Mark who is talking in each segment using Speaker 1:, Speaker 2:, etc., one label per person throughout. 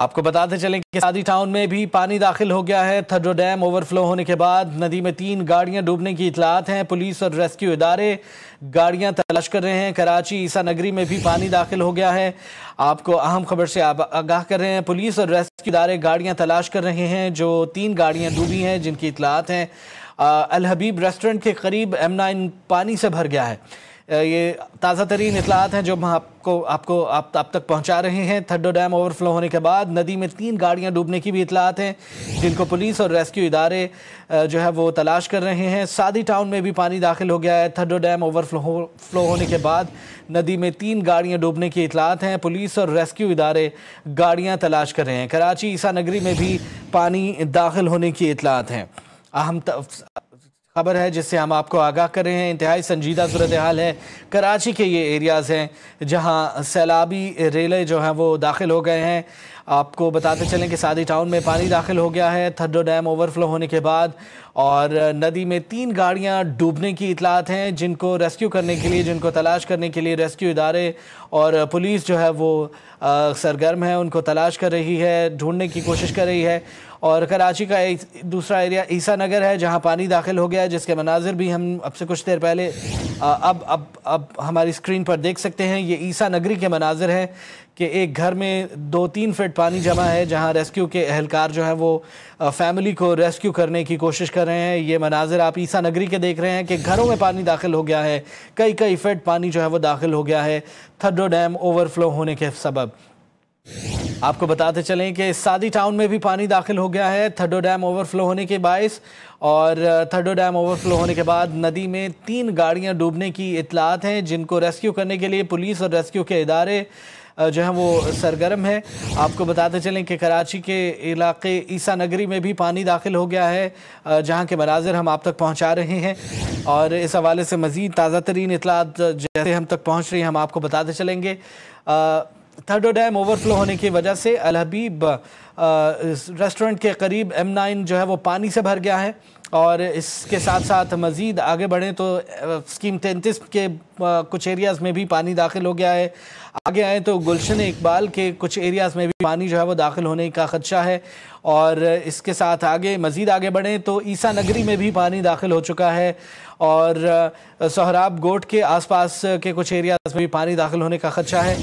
Speaker 1: آپ کو بتاتے چلیں کہ سادی ٹاؤن میں بھی پانی داخل ہو گیا ہے۔ تھڈو ڈیم اوور فلو ہونے کے بعد ندی میں 3 گاڑیاں ڈوبنے کی اطلاعات ہیں۔ پولیس اور ریسکیو ادارے گاڑیاں تلاش کر رہے ہیں۔ کراچی عیسیٰ نگری میں بھی پانی داخل ہو گیا ہے۔ آپ کو اہم خبر سے آگاہ کر رہے ہیں۔ پولیس اور ریسکیو ادارے گاڑیاں تلاش کر رہے ہیں۔ جو 3 گاڑیاں ڈوبی ہیں جن کی اطلاعات ہیں، الحبیب ریسٹورنٹ کے قریب M9 پانی سے بھر گیا ہے۔ یہ تازہ ترین اطلاعات ہیں جو ہم آپ تک پہنچا رہے ہیں۔ تھڈو ڈیم اوور فلو ہونے کے بعد ندی میں 3 گاڑیاں ڈوبنے کی بھی اطلاعات ہیں جن کو پولیس اور ریسکیو ادارے جو ہے وہ تلاش کر رہے ہیں۔ سادی ٹاؤن میں بھی پانی داخل ہو گیا ہے۔ تھڈو ڈیم اوور فلو ہونے کے بعد ندی میں 3 گاڑیاں ڈوبنے کی اطلاعات ہیں۔ پولیس اور ریسکیو ادارے گاڑیاں تلاش کر رہے ہیں۔ کراچی عیسیٰ نگری میں بھی پانی داخل ہونے کی اطلاعات ہیں۔ اہم خبر ہے جس سے ہم آپ کو آگاہ کر رہے ہیں۔ انتہائی سنجیدہ صورتحال ہے۔ کراچی کے یہ ایریاز ہیں جہاں سیلابی ریلے جو ہیں وہ داخل ہو گئے ہیں۔ آپ کو بتاتے چلیں کہ سادی ٹاؤن میں پانی داخل ہو گیا ہے تھڈو ڈیم اوور فلو ہونے کے بعد، اور ندی میں 3 گاڑیاں ڈوبنے کی اطلاعات ہیں جن کو ریسکیو کرنے کے لیے، جن کو تلاش کرنے کے لیے ریسکیو ادارے اور پولیس جو ہے وہ سرگرم ہے، ان کو تلاش کر رہی ہے، ڈھونڈنے کی کوشش کر رہی ہے۔ اور کراچی کا دوسرا ایریا عیسیٰ نگر ہے جہاں پانی داخل ہو گیا ہے، جس کے مناظر بھی ہم اب سے کچھ دیر پہلے اب ہماری سکرین پر دیکھ سکتے ہیں۔ یہ عیسیٰ نگری کے مناظر ہیں کہ ایک گھر میں 2-3 فٹ پانی جمع ہے جہاں ریسکیو کے اہلکار جو ہیں وہ فیملی کو ریسکیو کرنے کی کوشش کر رہے ہیں۔ یہ مناظر آپ عیسیٰ نگری کے دیکھ رہے ہیں کہ گھروں میں پانی داخل ہو گیا ہے، کئی فٹ پانی جو ہے وہ داخل ہو گیا ہے تھڈو ڈیم اوور فلو ہونے کے سبب۔ آپ کو بتاتے چلیں کہ سادی ٹاؤن میں بھی پانی داخل ہو گیا ہے تھڈو ڈیم اوور فلو ہونے کے باعث، اور تھڈو ڈیم اوور فلو ہونے کے بعد ندی میں 3 گاڑیاں ڈوبنے کی اطلاعات ہیں جن کو ریسکیو کرنے کے لیے پولیس اور ریسکیو کے ادارے جو ہیں وہ سرگرم ہے۔ آپ کو بتاتے چلیں کہ کراچی کے علاقے عیسیٰ نگری میں بھی پانی داخل ہو گیا ہے جہاں کے مناظر ہم آپ تک پہنچا رہے ہیں، اور اس حوالے سے مزید تازہ ترین اطلاعات جیسے ہم تک پہنچ رہی ہیں ہم آپ کو بتاتے چلیں گے۔ تھڈو ڈیم اوور فلو ہونے کی وجہ سے الحبیب ریسٹورنٹ کے قریب M9 جو ہے وہ پانی سے بھر گیا ہے، اور اس کے ساتھ ساتھ مزید آگے بڑھیں تو اسکیم 33 کے کچھ ایریاز میں بھی پانی داخل ہو گیا ہے۔ آگے آئیں تو گلشن اقبال کے کچھ ایریاز میں بھی پانی جو ہے وہ داخل ہونے کا خدشہ ہے، اور اس کے ساتھ مزید آگے بڑھیں تو عیسیٰ نگری میں بھی پانی داخل ہو چکا ہے، اور سہراب گوٹ کے آس پاس کے کچھ ایریاز میں بھی پانی داخل ہونے کا خدشہ ہے۔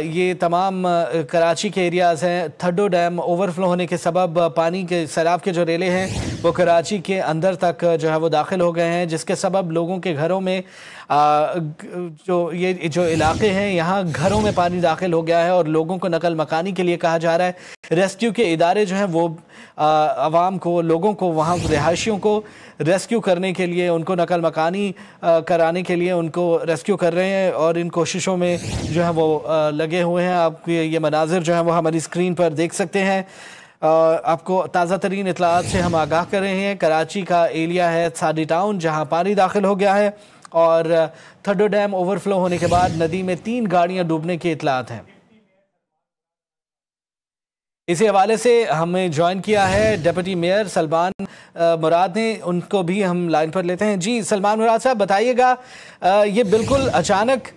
Speaker 1: یہ تمام کراچی کے ایریاز ہیں۔ تھڈو ڈیم اوور فلو ہونے کے سبب پانی کے سیلاب کے جو ریلے ہیں وہ کراچی کے اندر تک جو ہے وہ داخل ہو گئے ہیں، جس کے سبب لوگوں کے گھروں میں جو علاقے ہیں یہاں گھروں میں پانی داخل ہو گیا ہے، اور لوگوں کو نقل مکانی کے لیے کہا جا رہا ہے۔ ریسکیو کے ادارے جو ہیں وہ عوام کو، لوگوں کو، وہاں رہائشیوں کو ریسکیو کرنے کے لیے، ان کو نقل مکانی کرانے کے لیے ان کو ریسکیو کر رہے ہیں، اور ان کوششوں میں جو ہے وہ لگے ہوئے ہیں۔ آپ یہ مناظر جو ہیں وہ ہماری اسکرین پر دیکھ سکتے ہیں۔ آپ کو تازہ ترین اطلاعات سے ہم آگاہ کر رہے ہیں۔ کراچی کا ایریا ہے سادی ٹاؤن جہاں پانی داخل ہو گیا ہے، اور تھڈو ڈیم اوور فلو ہونے کے بعد ندی میں 3 گاڑیاں ڈوبنے کی اطلاعات ہیں۔ اسی حوالے سے ہمیں جوائن کیا ہے ڈیپٹی میئر سلمان مراد نے، ان کو بھی ہم لائن پر لیتے ہیں۔ جی سلمان مراد صاحب بتائیے گا، یہ بالکل اچانک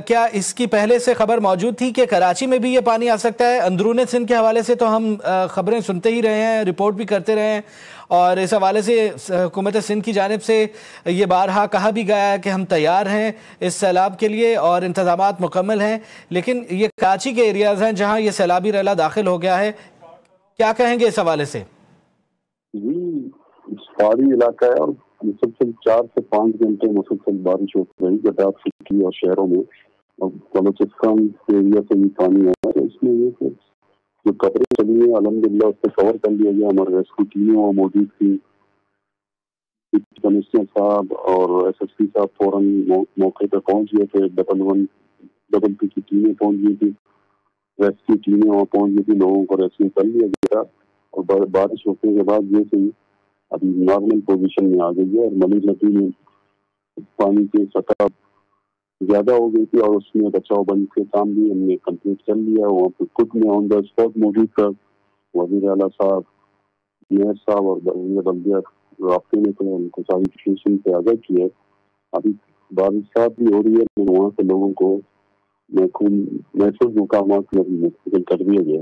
Speaker 1: کیا اس کی پہلے سے خبر موجود تھی کہ کراچی میں بھی یہ پانی آ سکتا ہے؟ اندرون سندھ کے حوالے سے تو ہم خبریں سنتے ہی رہے ہیں، رپورٹ بھی کرتے رہے ہیں، اور اس حوالے سے حکومت سندھ کی جانب سے یہ بارہا کہا بھی گیا ہے کہ ہم تیار ہیں اس سیلاب کے لیے اور انتظامات مکمل ہیں، لیکن یہ کراچی کے ایریاز ہیں جہاں یہ سیلابی ریلا داخل ہو گیا ہے، کیا کہیں گے اس حوالے سے؟
Speaker 2: جی پہاڑی علاقہ ہے، اور مسلسل 4 سے 5 گھنٹے مسلسل بارش ہو رہی ہے گجرات سٹی اور شہروں میں، اور بلوچستان کے ایریا سے بھی پانی آ رہا ہے۔ اس میں یہ کہ جو قطرے چلی ہیں الحمدللہ اس سے کور کر لیا گیا، ہمارے ریسکیو ٹیمیں وہاں موجود تھی، کمشنر صاحب اور SSP صاحب فوراً موقع پہ پہنچ گئے تھے، 111 2 کی ٹیمیں پہنچ گئی تھی، ریسکیو ٹیمیں وہاں پہنچ گئی تھی، لوگوں کو ریسکیو کر لیا گیا، اور بارش ہونے کے بعد یہ کہ ابھی نارمل پوزیشن میں آ گئی ہے، اور منی ندی میں پانی کی سطح زیادہ ہو گئی تھی، اور اس میں بچاؤ بند کے کام بھی ہم نے کمپلیٹ کر لیا۔ وہاں پہ خود میں آن دا اسپاٹ موجود تھا، وزیر اعلیٰ صاحب، میئر صاحب اور بلدیہ رابطے میں تھے، ان کو ساری سچویشن پہ آگاہ کیا ہے۔ ابھی بارش صاحب بھی ہو رہی ہے تو وہاں سے لوگوں کو محفوظ مقامات میں منتقل کر دیا گیا۔